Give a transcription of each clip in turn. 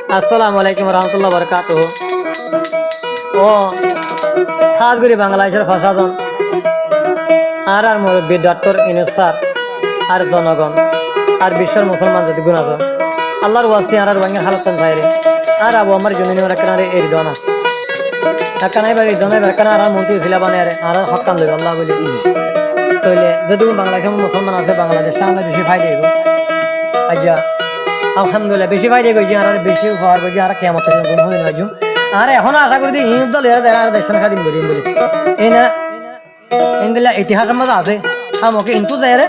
আসসালামু আলাইকুম রহমতুল্লাহ বরকাতুহ। ও হাজগুড়ি বাংলাদেশের প্রশাসন আর মুরব্বী ডক্টর ইনুস স্যার আর জনগণ আর বিশ্বের মুসলমান যদি গুণ আছে আল্লাহর ওয়াস্তি আর বাঙ্গের হালত বাইরে আর আবু আমার জন্য রাখারে এই দনা একানাই বাড়ি দনাই বেকানা আর মন্ত্রী ছিল বানে আর হকান লই আল্লাহ বলি তইলে যদি বাংলাদেশের মুসলমান আছে বাংলাদেশ সামনে বেশি ফায়দা হইব। আজ্ঞা আলহামদুলিল্লাহ বেশি ফায়দা কইছি আর বেশি উপহার কইছি আর কিয়ামত গুণ হই নাজু আর এখন আশা করি হিন্দু দল এর আর দেশন খাদিন করি বলি এই না ইনদিলা ইতিহাসের মধ্যে আছে আমাকে ইনটু যায় রে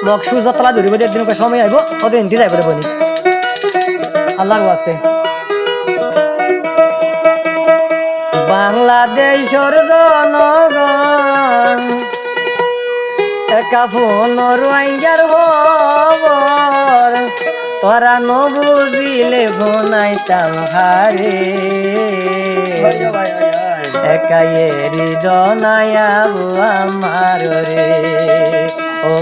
মক সুজতলা ধরিব একদিন সময় আইব ওদের ইনটি যাইব বনি আল্লাহর ওয়াস্তে বাংলাদেশের জনগণ একা ফোনর আইঙ্গার খবর তোরা নবুঝিলে ফোনাইতাম হারে একাই হৃদনায়াবু আমার রে ও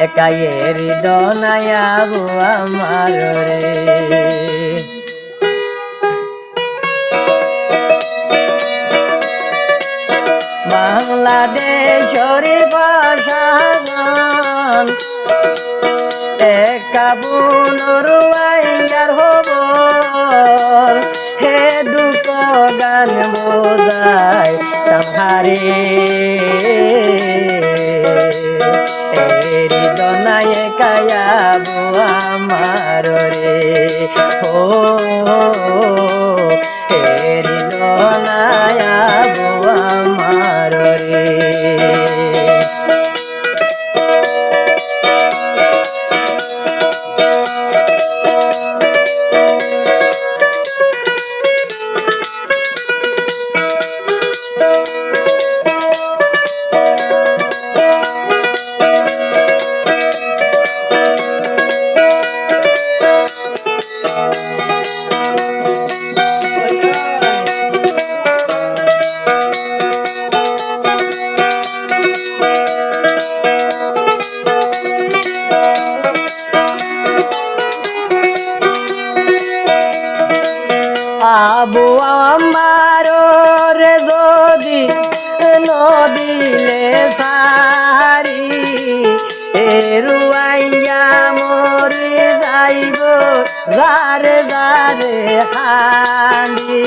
একাই হৃদনায়াবু আমার রে বাংলাদেশের প্রশাসন একা বুনর আইঙ্গার খবর হে দুঃখ গান বোঝাই তাহারে এরি দনায় কায়াবু আমার রে ও এরি দনায়াবু আমার রে আবু আমার রে যদি নদিলে সারি এরুয়াইয়া মরে যাইব যারে যারে হানি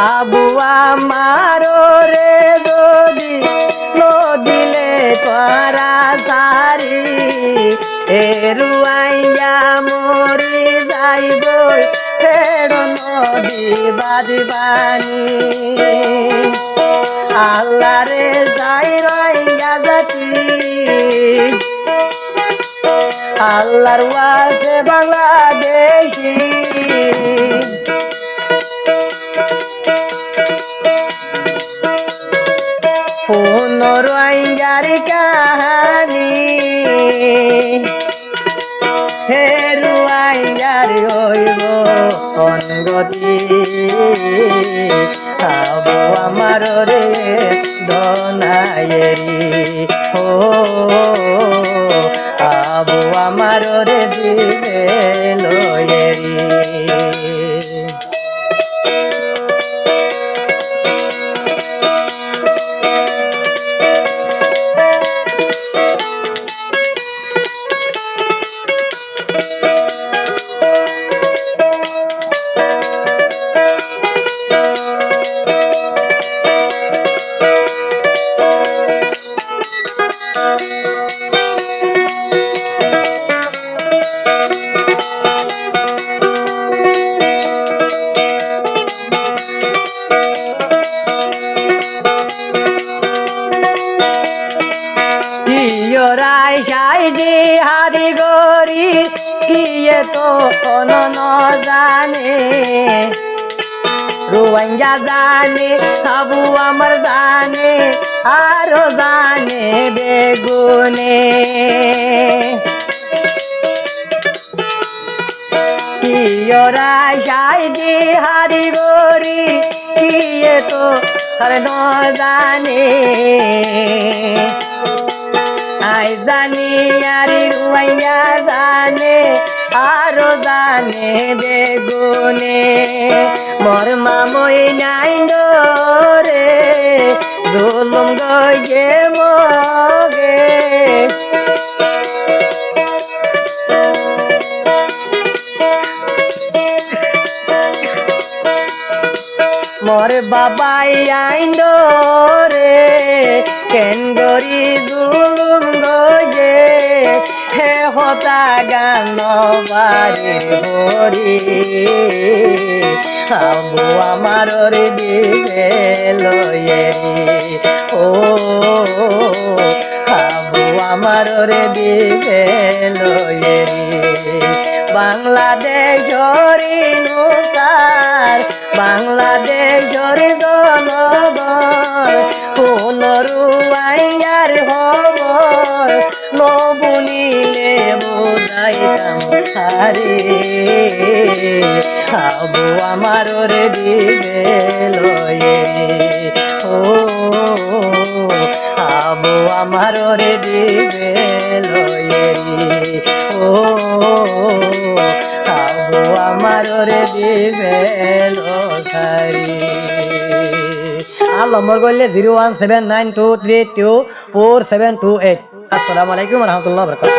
আবু আমার রে যদি নদিলে তোরা সারি এরুয়াইয়া মরে যাইব ফেড় নদী বাদিবানি আল্লাহ রে যাই রইয়া জাতি আল্লাহর ওয়াসে বাংলাদেশি পুনর আইঙ্গার কাহানি হেরু আইঙ্গার হইব অনগতি আবু আমার রে ধনায়েরি ও আবু আমার রে দিবে লয়েরি রায় সাইজি হাদি গরি কিয়ে তো ন জানে রোহিঙ্গা জানে আবু আমার জানে আরো জানে বেগুনে কিয়রায় সাইজি হাদি গরি কিয়ে তো ন জানে আই জানি আরি রুয়াইয়া জানে আরো জানে বেগুনে মোর মামই নাই রে জুলুম গয়ে মগে মোর বাবাই আইন রে কেন গরি জুলুম গয়ে হে হতা গান বাড়ি হরি আবু আমার রে দিবে লয়ে ও আবু আমার রে দিবে লয়ে বাংলাদেশর ইনুসার বাংলাদেশর জনগণ পুনরুয়াইয়ার খবর নবুনিলে বোঝাইতাম হারে আবু আমার রে দিবে লয়ে ও আবু আমার রে দিবে লয়ে ও আবু আমার রে দিবে লসারি আর নম্বর করলে 01792324728 আসসালামু আলাইকুম রহমতুল্লাহ বরকাতুহু।